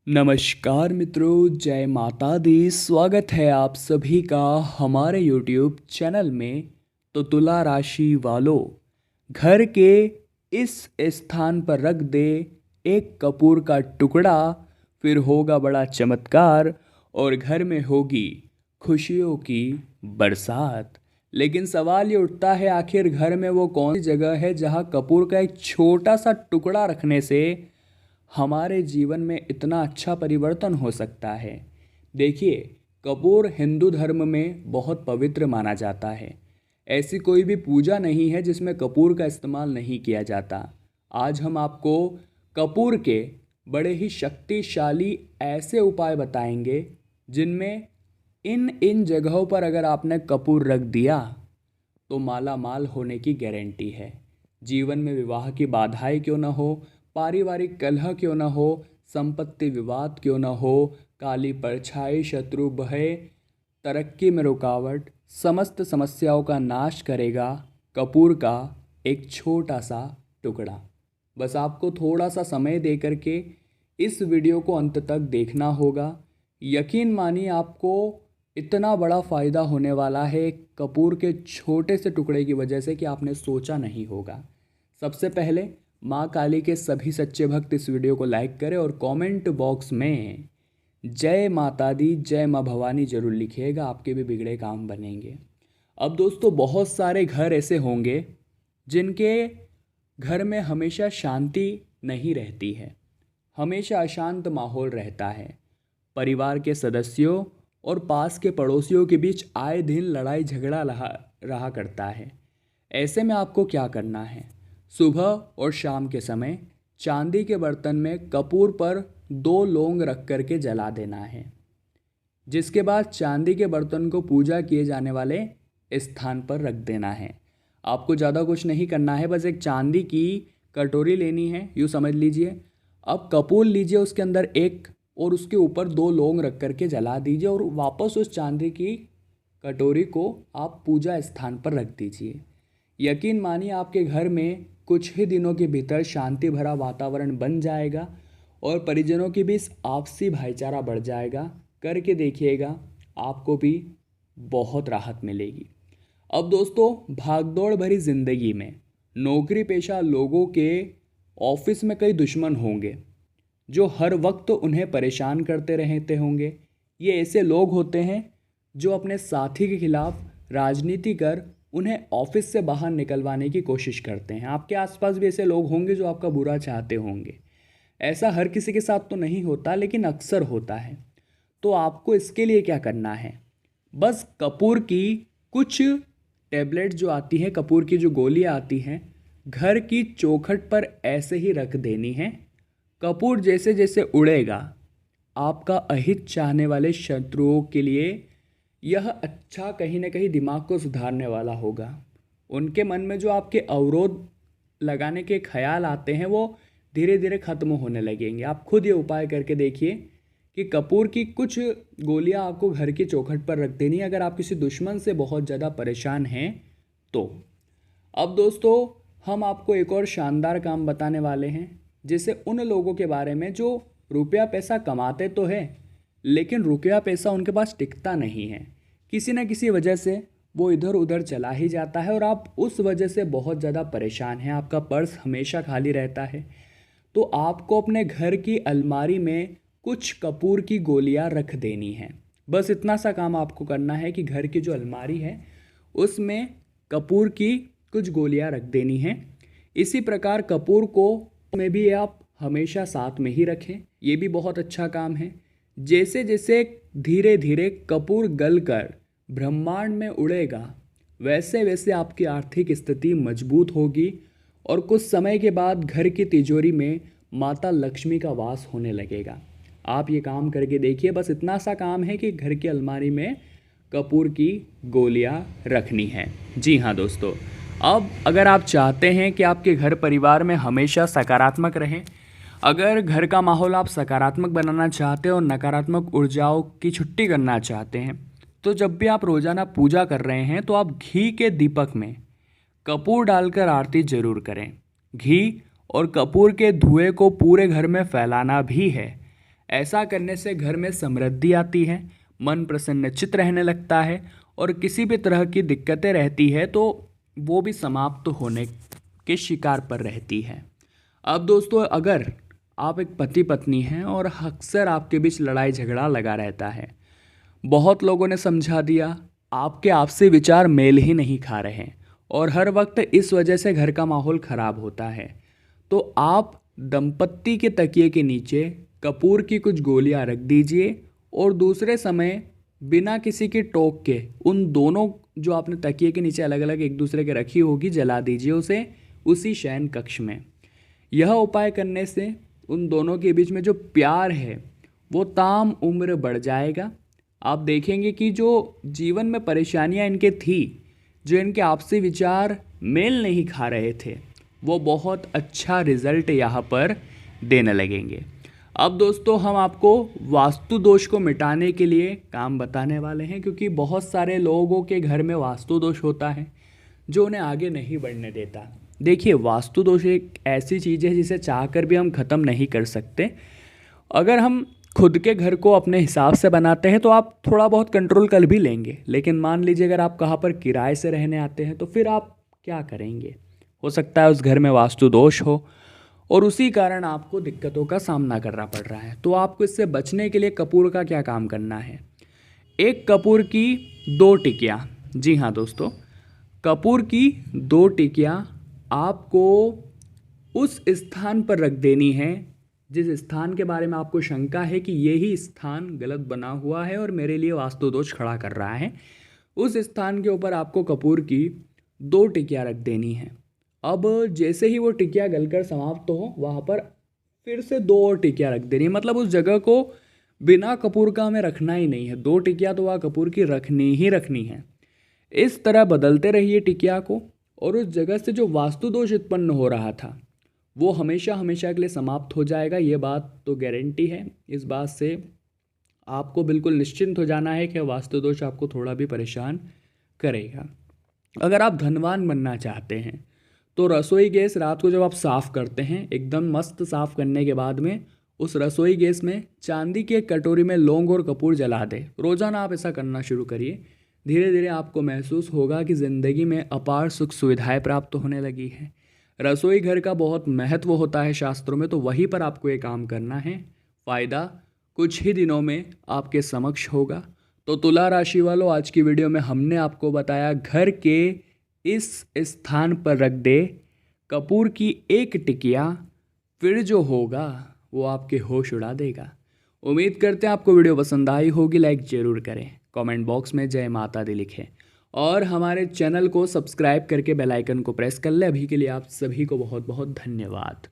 नमस्कार मित्रों, जय माता दी। स्वागत है आप सभी का हमारे YouTube चैनल में। तो तुला राशि वालों, घर के इस स्थान पर रख दे एक कपूर का टुकड़ा, फिर होगा बड़ा चमत्कार और घर में होगी खुशियों की बरसात। लेकिन सवाल ये उठता है, आखिर घर में वो कौन सी जगह है जहाँ कपूर का एक छोटा सा टुकड़ा रखने से हमारे जीवन में इतना अच्छा परिवर्तन हो सकता है। देखिए, कपूर हिंदू धर्म में बहुत पवित्र माना जाता है। ऐसी कोई भी पूजा नहीं है जिसमें कपूर का इस्तेमाल नहीं किया जाता। आज हम आपको कपूर के बड़े ही शक्तिशाली ऐसे उपाय बताएंगे जिनमें इन इन जगहों पर अगर आपने कपूर रख दिया तो माला माल होने की गारंटी है। जीवन में विवाह की बाधाएं क्यों न हो, पारिवारिक कलह क्यों न हो, संपत्ति विवाद क्यों न हो, काली परछाई शत्रु भय, तरक्की में रुकावट, समस्त समस्याओं का नाश करेगा कपूर का एक छोटा सा टुकड़ा। बस आपको थोड़ा सा समय दे करके इस वीडियो को अंत तक देखना होगा। यकीन मानिए, आपको इतना बड़ा फ़ायदा होने वाला है कपूर के छोटे से टुकड़े की वजह से कि आपने सोचा नहीं होगा। सबसे पहले माँ काली के सभी सच्चे भक्त इस वीडियो को लाइक करें और कमेंट बॉक्स में जय माता दी, जय माँ भवानी जरूर लिखिएगा। आपके भी बिगड़े काम बनेंगे। अब दोस्तों, बहुत सारे घर ऐसे होंगे जिनके घर में हमेशा शांति नहीं रहती है, हमेशा अशांत माहौल रहता है। परिवार के सदस्यों और पास के पड़ोसियों के बीच आए दिन लड़ाई झगड़ा रहा करता है। ऐसे में आपको क्या करना है? सुबह और शाम के समय चांदी के बर्तन में कपूर पर 2 लौंग रख करके जला देना है, जिसके बाद चांदी के बर्तन को पूजा किए जाने वाले स्थान पर रख देना है। आपको ज़्यादा कुछ नहीं करना है, बस एक चांदी की कटोरी लेनी है, यूँ समझ लीजिए। अब कपूर लीजिए, उसके अंदर एक और उसके ऊपर 2 लौंग रख करके जला दीजिए और वापस उस चांदी की कटोरी को आप पूजा स्थान पर रख दीजिए। यकीन मानिए, आपके घर में कुछ ही दिनों के भीतर शांति भरा वातावरण बन जाएगा और परिजनों के बीच आपसी भाईचारा बढ़ जाएगा। करके देखिएगा, आपको भी बहुत राहत मिलेगी। अब दोस्तों, भागदौड़ भरी ज़िंदगी में नौकरी पेशा लोगों के ऑफिस में कई दुश्मन होंगे जो हर वक्त उन्हें परेशान करते रहते होंगे। ये ऐसे लोग होते हैं जो अपने साथी के खिलाफ राजनीति कर उन्हें ऑफिस से बाहर निकलवाने की कोशिश करते हैं। आपके आसपास भी ऐसे लोग होंगे जो आपका बुरा चाहते होंगे। ऐसा हर किसी के साथ तो नहीं होता, लेकिन अक्सर होता है। तो आपको इसके लिए क्या करना है? बस कपूर की कुछ टैबलेट जो आती हैं, कपूर की जो गोलियां आती हैं, घर की चौखट पर ऐसे ही रख देनी है। कपूर जैसे जैसे उड़ेगा, आपका अहित चाहने वाले शत्रुओं के लिए यह अच्छा कहीं ना कहीं दिमाग को सुधारने वाला होगा। उनके मन में जो आपके अवरोध लगाने के ख्याल आते हैं वो धीरे धीरे ख़त्म होने लगेंगे। आप खुद ये उपाय करके देखिए कि कपूर की कुछ गोलियां आपको घर की चौखट पर रख देनी है, अगर आप किसी दुश्मन से बहुत ज़्यादा परेशान हैं तो। अब दोस्तों, हम आपको एक और शानदार काम बताने वाले हैं, जैसे उन लोगों के बारे में जो रुपया पैसा कमाते तो है, लेकिन रुपया पैसा उनके पास टिकता नहीं है। किसी न किसी वजह से वो इधर उधर चला ही जाता है और आप उस वजह से बहुत ज़्यादा परेशान हैं। आपका पर्स हमेशा खाली रहता है। तो आपको अपने घर की अलमारी में कुछ कपूर की गोलियां रख देनी है। बस इतना सा काम आपको करना है कि घर की जो अलमारी है उसमें कपूर की कुछ गोलियां रख देनी है। इसी प्रकार कपूर को में भी आप हमेशा साथ में ही रखें, ये भी बहुत अच्छा काम है। जैसे जैसे धीरे धीरे कपूर गलकर ब्रह्मांड में उड़ेगा, वैसे वैसे आपकी आर्थिक स्थिति मजबूत होगी और कुछ समय के बाद घर की तिजोरी में माता लक्ष्मी का वास होने लगेगा। आप ये काम करके देखिए। बस इतना सा काम है कि घर की अलमारी में कपूर की गोलियां रखनी है। जी हाँ दोस्तों, अब अगर आप चाहते हैं कि आपके घर परिवार में हमेशा सकारात्मक रहें, अगर घर का माहौल आप सकारात्मक बनाना चाहते हैं और नकारात्मक ऊर्जाओं की छुट्टी करना चाहते हैं, तो जब भी आप रोज़ाना पूजा कर रहे हैं तो आप घी के दीपक में कपूर डालकर आरती जरूर करें। घी और कपूर के धुएं को पूरे घर में फैलाना भी है। ऐसा करने से घर में समृद्धि आती है, मन प्रसन्नचित्त रहने लगता है और किसी भी तरह की दिक्कतें रहती है तो वो भी समाप्त होने के शिकार पर रहती है। अब दोस्तों, अगर आप एक पति पत्नी हैं और अक्सर आपके बीच लड़ाई झगड़ा लगा रहता है, बहुत लोगों ने समझा दिया, आपके आपसी विचार मेल ही नहीं खा रहे हैं और हर वक्त इस वजह से घर का माहौल खराब होता है, तो आप दंपत्ति के तकिए के नीचे कपूर की कुछ गोलियां रख दीजिए और दूसरे समय बिना किसी की टोक के उन दोनों जो आपने तकिए के नीचे अलग अलग एक दूसरे के रखी होगी जला दीजिए उसे उसी शयन कक्ष में। यह उपाय करने से उन दोनों के बीच में जो प्यार है वो ताम उम्र बढ़ जाएगा। आप देखेंगे कि जो जीवन में परेशानियां इनके थी, जो इनके आपसी विचार मेल नहीं खा रहे थे, वो बहुत अच्छा रिजल्ट यहाँ पर देने लगेंगे। अब दोस्तों, हम आपको वास्तु दोष को मिटाने के लिए काम बताने वाले हैं, क्योंकि बहुत सारे लोगों के घर में वास्तु दोष होता है जो उन्हें आगे नहीं बढ़ने देता। देखिए, वास्तु दोष एक ऐसी चीज़ है जिसे चाहकर भी हम ख़त्म नहीं कर सकते। अगर हम खुद के घर को अपने हिसाब से बनाते हैं तो आप थोड़ा बहुत कंट्रोल कर भी लेंगे, लेकिन मान लीजिए अगर आप कहाँ पर किराए से रहने आते हैं तो फिर आप क्या करेंगे? हो सकता है उस घर में वास्तु दोष हो और उसी कारण आपको दिक्कतों का सामना करना पड़ रहा है। तो आपको इससे बचने के लिए कपूर का क्या काम करना है? एक कपूर की 2 टिकियाँ, जी हाँ दोस्तों, कपूर की 2 टिकियाँ आपको उस स्थान पर रख देनी है जिस स्थान के बारे में आपको शंका है कि यही स्थान गलत बना हुआ है और मेरे लिए वास्तु दोष खड़ा कर रहा है। उस स्थान के ऊपर आपको कपूर की 2 टिकियाँ रख देनी है। अब जैसे ही वो टिकिया गलकर समाप्त हो, वहाँ पर फिर से 2 और टिकिया रख देनी है। मतलब उस जगह को बिना कपूर का हमें रखना ही नहीं है, 2 टिकिया तो वहाँ कपूर की रखनी ही रखनी है। इस तरह बदलते रहिए टिकिया को और उस जगह से जो वास्तु दोष उत्पन्न हो रहा था वो हमेशा हमेशा के लिए समाप्त हो जाएगा। ये बात तो गारंटी है। इस बात से आपको बिल्कुल निश्चिंत हो जाना है कि वास्तु दोष आपको थोड़ा भी परेशान करेगा। अगर आप धनवान बनना चाहते हैं तो रसोई गैस रात को जब आप साफ़ करते हैं, एकदम मस्त साफ़ करने के बाद में उस रसोई गैस में चांदी की एक कटोरी में लौंग और कपूर जला दें। रोज़ाना आप ऐसा करना शुरू करिए। धीरे धीरे आपको महसूस होगा कि ज़िंदगी में अपार सुख सुविधाएं प्राप्त होने लगी है। रसोई घर का बहुत महत्व होता है शास्त्रों में, तो वहीं पर आपको ये काम करना है। फ़ायदा कुछ ही दिनों में आपके समक्ष होगा। तो तुला राशि वालों, आज की वीडियो में हमने आपको बताया घर के इस स्थान पर रख दे कपूर की 1 टिकिया, फिर जो होगा वो आपके होश उड़ा देगा। उम्मीद करते हैं आपको वीडियो पसंद आई होगी। लाइक ज़रूर करें, कमेंट बॉक्स में जय माता दी लिखें और हमारे चैनल को सब्सक्राइब करके बेल आइकन को प्रेस कर लें। अभी के लिए आप सभी को बहुत बहुत धन्यवाद।